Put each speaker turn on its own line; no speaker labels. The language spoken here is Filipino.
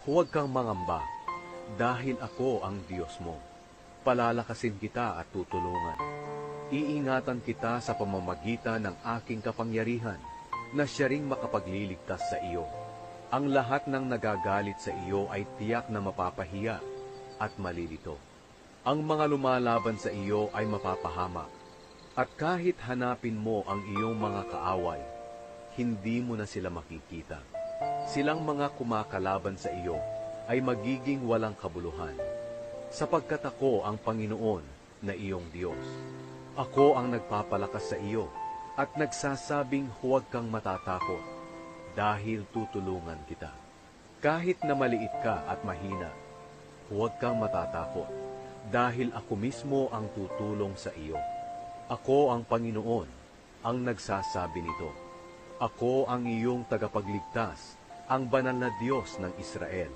Huwag kang mangamba, dahil ako ang Diyos mo. Palalakasin kita at tutulungan. Iingatan kita sa pamamagitan ng aking kapangyarihan, na siya ring makapagliligtas sa iyo. Ang lahat ng nagagalit sa iyo ay tiyak na mapapahiya at malilito. Ang mga lumalaban sa iyo ay mapapahamak. At kahit hanapin mo ang iyong mga kaaway, hindi mo na sila makikita. Silang mga kumakalaban sa iyo ay magiging walang kabuluhan, sapagkat ako ang Panginoon na iyong Diyos. Ako ang nagpapalakas sa iyo at nagsasabing huwag kang matatakot, dahil tutulungan kita. Kahit na maliit ka at mahina, huwag kang matatakot, dahil ako mismo ang tutulong sa iyo. Ako ang Panginoon, ang nagsasabi nito. Ako ang iyong tagapagligtas, ang banal na Diyos ng Israel.